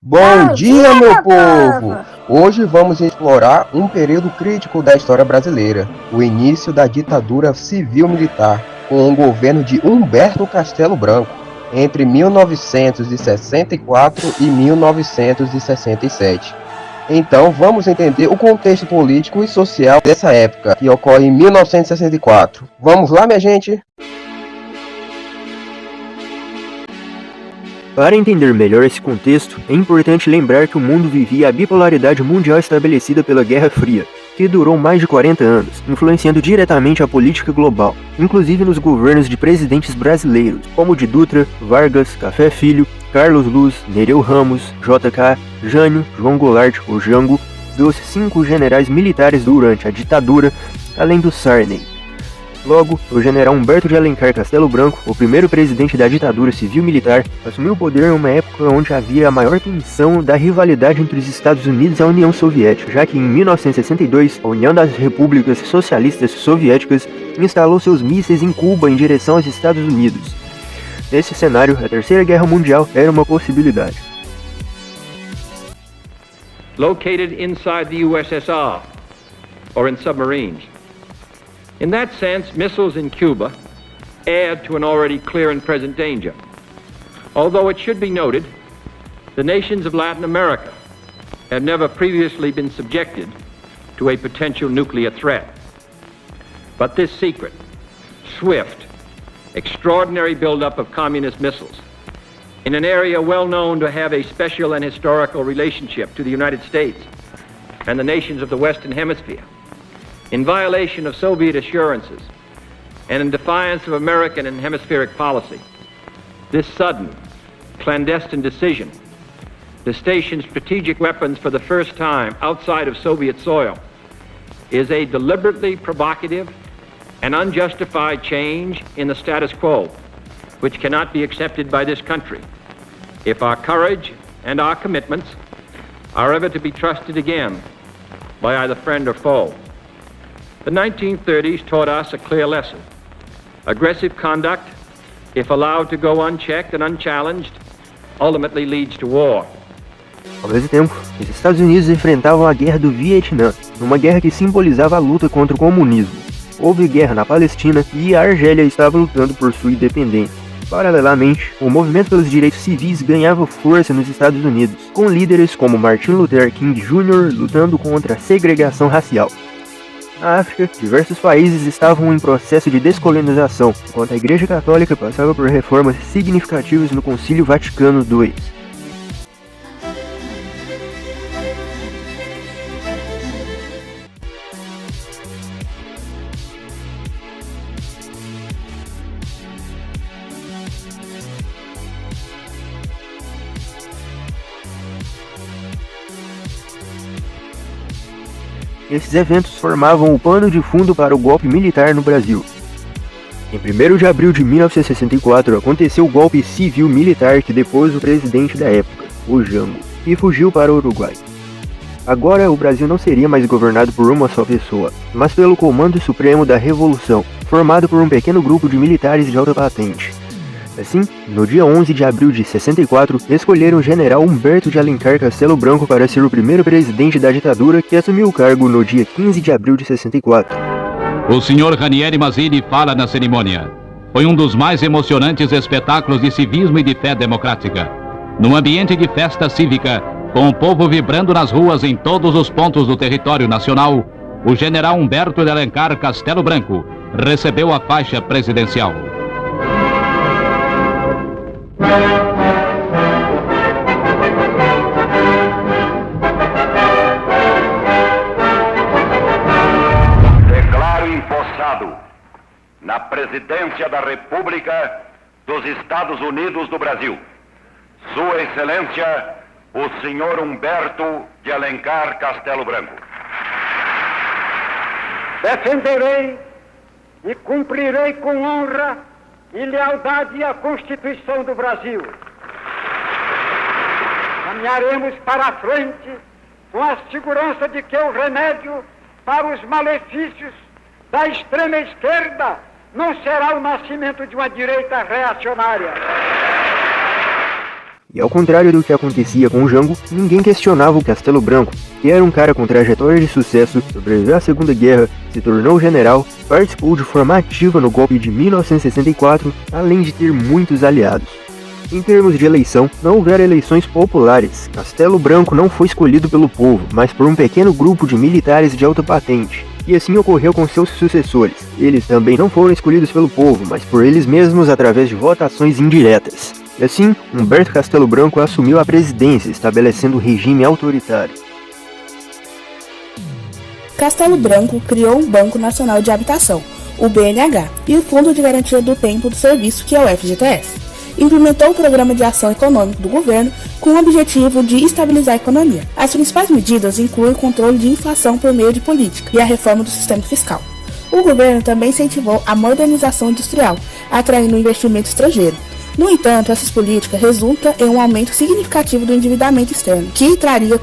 Bom dia, meu povo! Hoje vamos explorar um período crítico da história brasileira, o início da ditadura civil-militar, com o governo de Humberto Castelo Branco, entre 1964 e 1967. Então, vamos entender o contexto político e social dessa época, que ocorre em 1964. Vamos lá, minha gente? Para entender melhor esse contexto, é importante lembrar que o mundo vivia a bipolaridade mundial estabelecida pela Guerra Fria, que durou mais de 40 anos, influenciando diretamente a política global, inclusive nos governos de presidentes brasileiros, como de Dutra, Vargas, Café Filho, Carlos Luz, Nereu Ramos, JK, Jânio, João Goulart, ou Jango, dos 5 generais militares durante a ditadura, além do Sarney. Logo, o general Humberto de Alencar Castelo Branco, o primeiro presidente da ditadura civil-militar, assumiu o poder em uma época onde havia a maior tensão da rivalidade entre os Estados Unidos e a União Soviética, já que em 1962, a União das Repúblicas Socialistas Soviéticas instalou seus mísseis em Cuba em direção aos Estados Unidos. Nesse cenário, a Terceira Guerra Mundial era uma possibilidade. Located inside the USSR or in submarines. In that sense, missiles in Cuba add to an already clear and present danger. Although it should be noted, the nations of Latin America had never previously been subjected to a potential nuclear threat. But this secret, swift, extraordinary buildup of communist missiles in an area well known to have a special and historical relationship to the United States and the nations of the Western Hemisphere, in violation of Soviet assurances and in defiance of American and hemispheric policy, this sudden, clandestine decision to station strategic weapons for the first time outside of Soviet soil is a deliberately provocative and unjustified change in the status quo, which cannot be accepted by this country if our courage and our commitments are ever to be trusted again by either friend or foe. The 1930s taught us a clear lesson. Aggressive conduct, if allowed to go unchecked and unchallenged, ultimately leads to war. Ao mesmo tempo, os Estados Unidos enfrentavam a Guerra do Vietnã, uma guerra que simbolizava a luta contra o comunismo. Houve guerra na Palestina e a Argélia estava lutando por sua independência. Paralelamente, o movimento pelos direitos civis ganhava força nos Estados Unidos, com líderes como Martin Luther King Jr. lutando contra a segregação racial. Na África, diversos países estavam em processo de descolonização, enquanto a Igreja Católica passava por reformas significativas no Concílio Vaticano II. Esses eventos formavam o pano de fundo para o golpe militar no Brasil. Em 1º de abril de 1964 aconteceu o golpe civil-militar que depôs o presidente da época, o Jango, e fugiu para o Uruguai. Agora o Brasil não seria mais governado por uma só pessoa, mas pelo Comando Supremo da Revolução, formado por um pequeno grupo de militares de alta patente. Assim, no dia 11 de abril de 64, escolheram o general Humberto de Alencar Castelo Branco para ser o primeiro presidente da ditadura, que assumiu o cargo no dia 15 de abril de 64. O senhor Ranieri Mazzini fala na cerimônia. Foi um dos mais emocionantes espetáculos de civismo e de fé democrática. Num ambiente de festa cívica, com o povo vibrando nas ruas em todos os pontos do território nacional, o general Humberto de Alencar Castelo Branco recebeu a faixa presidencial. Declaro empossado na presidência da República dos Estados Unidos do Brasil, Sua Excelência, o senhor Humberto de Alencar Castelo Branco. Defenderei e cumprirei com honra e lealdade à Constituição do Brasil. Caminharemos para a frente com a segurança de que o remédio para os malefícios da extrema esquerda não será o nascimento de uma direita reacionária. E ao contrário do que acontecia com o Jango, ninguém questionava o Castelo Branco, que era um cara com trajetória de sucesso, sobreviveu à Segunda Guerra, se tornou general, participou de forma ativa no golpe de 1964, além de ter muitos aliados. Em termos de eleição, não houveram eleições populares. Castelo Branco não foi escolhido pelo povo, mas por um pequeno grupo de militares de alta patente. E assim ocorreu com seus sucessores. Eles também não foram escolhidos pelo povo, mas por eles mesmos através de votações indiretas. E assim, Humberto Castelo Branco assumiu a presidência, estabelecendo um regime autoritário. Castelo Branco criou o Banco Nacional de Habitação, o BNH, e o Fundo de Garantia do Tempo do Serviço, que é o FGTS. Implementou o Programa de Ação Econômica do governo com o objetivo de estabilizar a economia. As principais medidas incluem o controle de inflação por meio de política e a reforma do sistema fiscal. O governo também incentivou a modernização industrial, atraindo investimento estrangeiro. No entanto, essas políticas resultam em um aumento significativo do endividamento externo, que traria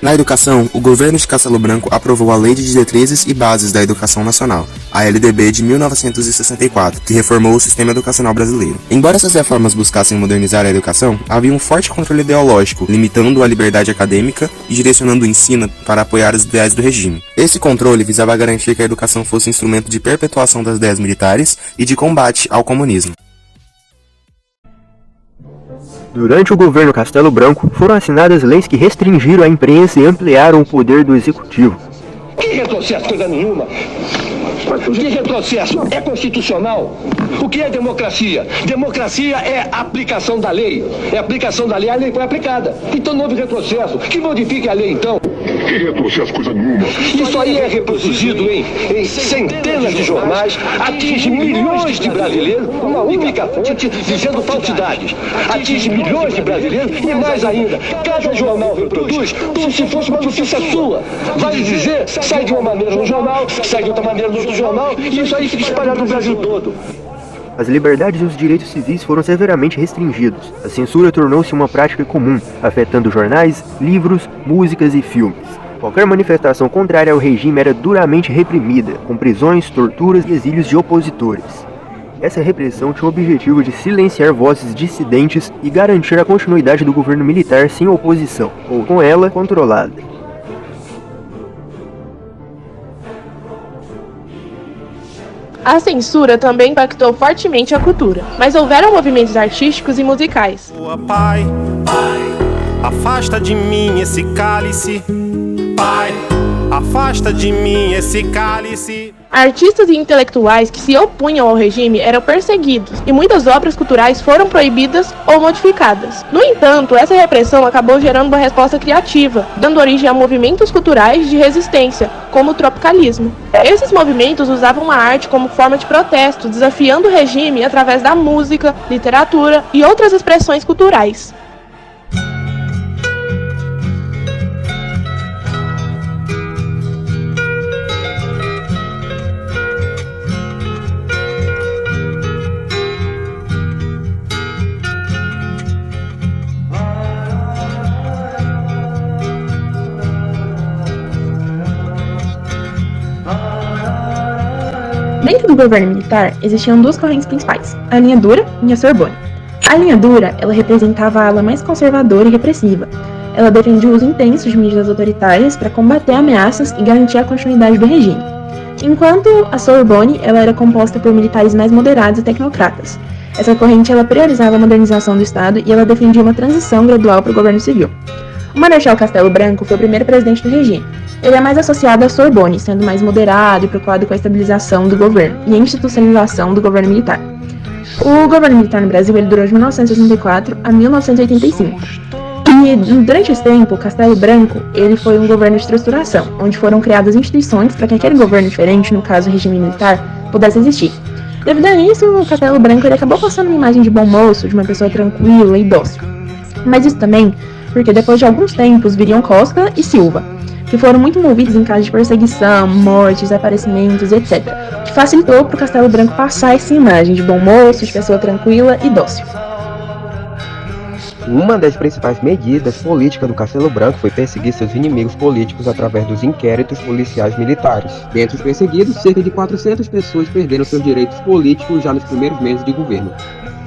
Na educação, o governo de Castelo Branco aprovou a Lei de Diretrizes e Bases da Educação Nacional, a LDB de 1964, que reformou o sistema educacional brasileiro. Embora essas reformas buscassem modernizar a educação, havia um forte controle ideológico, limitando a liberdade acadêmica e direcionando o ensino para apoiar os ideais do regime. Esse controle visava garantir que a educação fosse instrumento de perpetuação das ideias militares e de combate ao comunismo. Durante o governo Castelo Branco, foram assinadas leis que restringiram a imprensa e ampliaram o poder do executivo. Que retrocesso, coisa nenhuma. Que retrocesso? É constitucional. O que é democracia? Democracia é a aplicação da lei. É a aplicação da lei, a lei foi aplicada. Então não houve retrocesso. Que modifique a lei, então. Que retrocesso, coisa nenhuma. Isso aí é reproduzido em centenas de jornais, atinge milhões de brasileiros, uma única fonte dizendo falsidades. Atinge milhões de brasileiros e mais ainda, cada jornal reproduz como se fosse uma notícia sua. Vai dizer, sai de uma maneira no jornal, sai de outra maneira no outro jornal, e isso aí fica espalhado no Brasil todo. As liberdades e os direitos civis foram severamente restringidos. A censura tornou-se uma prática comum, afetando jornais, livros, músicas e filmes. Qualquer manifestação contrária ao regime era duramente reprimida, com prisões, torturas e exílios de opositores. Essa repressão tinha o objetivo de silenciar vozes dissidentes e garantir a continuidade do governo militar sem oposição, ou com ela controlada. A censura também impactou fortemente a cultura, mas houveram movimentos artísticos e musicais. Pai, afasta de mim esse cálice. Pai, afasta de mim esse cálice. Artistas e intelectuais que se opunham ao regime eram perseguidos e muitas obras culturais foram proibidas ou modificadas. No entanto, essa repressão acabou gerando uma resposta criativa, dando origem a movimentos culturais de resistência, como o tropicalismo. Esses movimentos usavam a arte como forma de protesto, desafiando o regime através da música, literatura e outras expressões culturais. Dentro do governo militar, existiam duas correntes principais, a linha dura e a Sorbonne. A linha dura, ela representava a ala mais conservadora e repressiva. Ela defendia o uso intenso de medidas autoritárias para combater ameaças e garantir a continuidade do regime. Enquanto a Sorbonne, ela era composta por militares mais moderados e tecnocratas. Essa corrente, ela priorizava a modernização do Estado e ela defendia uma transição gradual para o governo civil. O Marechal Castelo Branco foi o primeiro presidente do regime. Ele é mais associado à Sorbonne, sendo mais moderado e preocupado com a estabilização do governo e a institucionalização do governo militar. O governo militar no Brasil ele durou de 1964 a 1985. E durante esse tempo, Castelo Branco ele foi um governo de estruturação, onde foram criadas instituições para que aquele governo diferente, no caso o regime militar, pudesse existir. Devido a isso, o Castelo Branco ele acabou passando uma imagem de bom moço, de uma pessoa tranquila e dócil. Mas isso também porque depois de alguns tempos viriam Costa e Silva, que foram muito envolvidos em casos de perseguição, mortes, desaparecimentos, etc., que facilitou para o Castelo Branco passar essa imagem de bom moço, de pessoa tranquila e dócil. Uma das principais medidas políticas do Castelo Branco foi perseguir seus inimigos políticos através dos inquéritos policiais militares. Dentre os perseguidos, cerca de 400 pessoas perderam seus direitos políticos já nos primeiros meses de governo.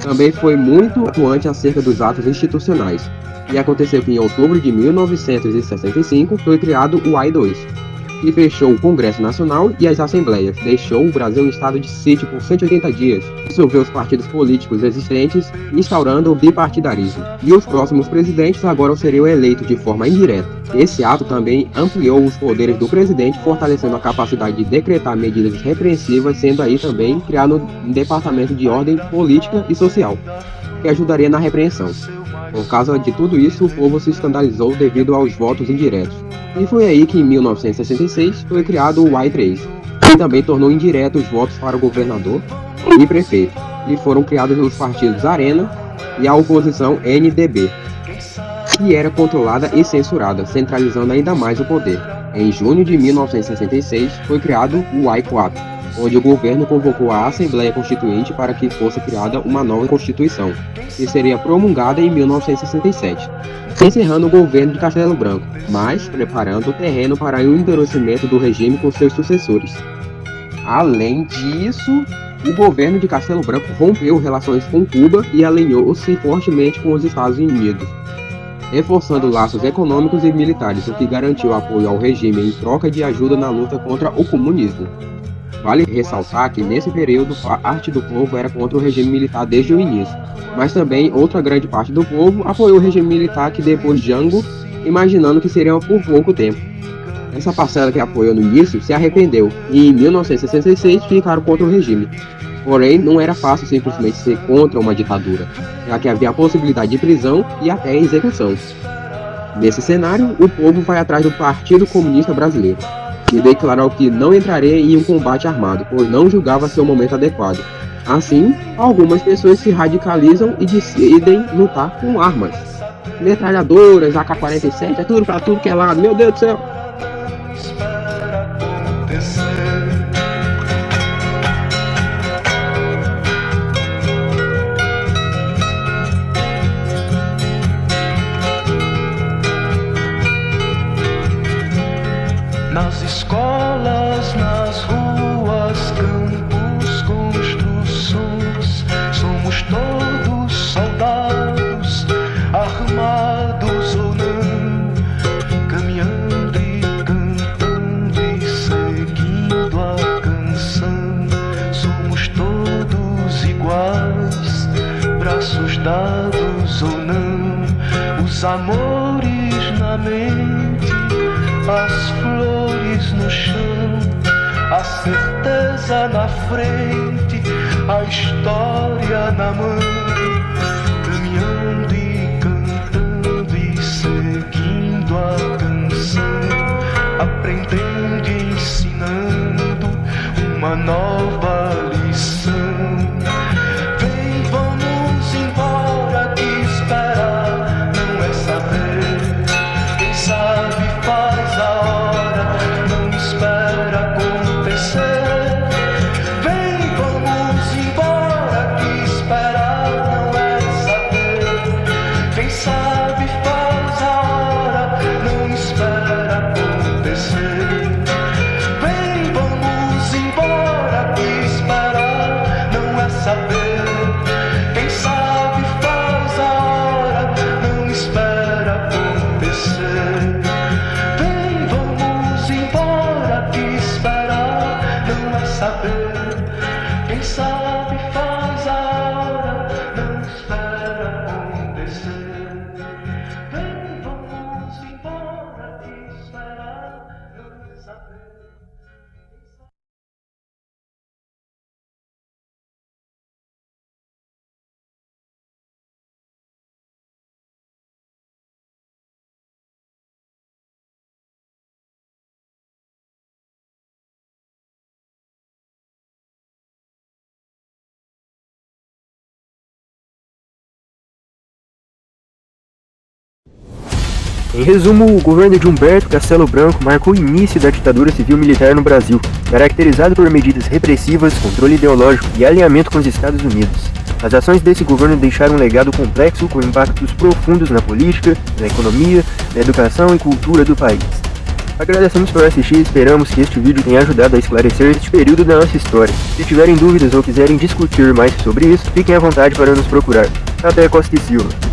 Também foi muito atuante acerca dos atos institucionais, e aconteceu que em outubro de 1965 foi criado o AI-2, que fechou o Congresso Nacional e as Assembleias, deixou o Brasil em estado de sítio por 180 dias, dissolveu os partidos políticos existentes, instaurando o bipartidarismo. E os próximos presidentes agora seriam eleitos de forma indireta. Esse ato também ampliou os poderes do presidente, fortalecendo a capacidade de decretar medidas repreensivas, sendo aí também criado um departamento de ordem política e social, que ajudaria na repreensão. Por causa de tudo isso, o povo se escandalizou devido aos votos indiretos. E foi aí que em 1966 foi criado o AI-3, que também tornou indireto os votos para o governador e prefeito, e foram criados os partidos Arena e a oposição NDB, que era controlada e censurada, centralizando ainda mais o poder. Em junho de 1966 foi criado o AI-4, onde o governo convocou a Assembleia Constituinte para que fosse criada uma nova Constituição, que seria promulgada em 1967, encerrando o governo de Castelo Branco, mas preparando o terreno para o endurecimento do regime com seus sucessores. Além disso, o governo de Castelo Branco rompeu relações com Cuba e alinhou-se fortemente com os Estados Unidos, reforçando laços econômicos e militares, o que garantiu apoio ao regime em troca de ajuda na luta contra o comunismo. Vale ressaltar que nesse período parte do povo era contra o regime militar desde o início, mas também outra grande parte do povo apoiou o regime militar que depois Jango, imaginando que seria por pouco tempo. Essa parcela que apoiou no início se arrependeu e em 1966 ficaram contra o regime. Porém, não era fácil simplesmente ser contra uma ditadura, já que havia a possibilidade de prisão e até execução. Nesse cenário, o povo vai atrás do Partido Comunista Brasileiro e declarou que não entraria em um combate armado, pois não julgava seu momento adequado. Assim, algumas pessoas se radicalizam e decidem lutar com armas. Metralhadoras, AK-47, é tudo pra tudo que é lado, meu Deus do céu! Nas escolas, nas ruas, campos, construções, somos todos soldados, armados ou não, caminhando e cantando e seguindo a canção. Somos todos iguais, braços dados ou não, os amores na mente, as flores no chão, a certeza na frente, a história na mão, caminhando e cantando e seguindo a canção, aprendendo e ensinando uma nova lição. Vem, vamos embora, que esperar não é saber, quem sabe faz a hora, não espera acontecer. Vem, vamos embora, que esperar Em resumo, o governo de Humberto Castelo Branco marcou o início da ditadura civil-militar no Brasil, caracterizado por medidas repressivas, controle ideológico e alinhamento com os Estados Unidos. As ações desse governo deixaram um legado complexo com impactos profundos na política, na economia, na educação e cultura do país. Agradecemos por assistir e esperamos que este vídeo tenha ajudado a esclarecer este período da nossa história. Se tiverem dúvidas ou quiserem discutir mais sobre isso, fiquem à vontade para nos procurar. Até Costa e Silva.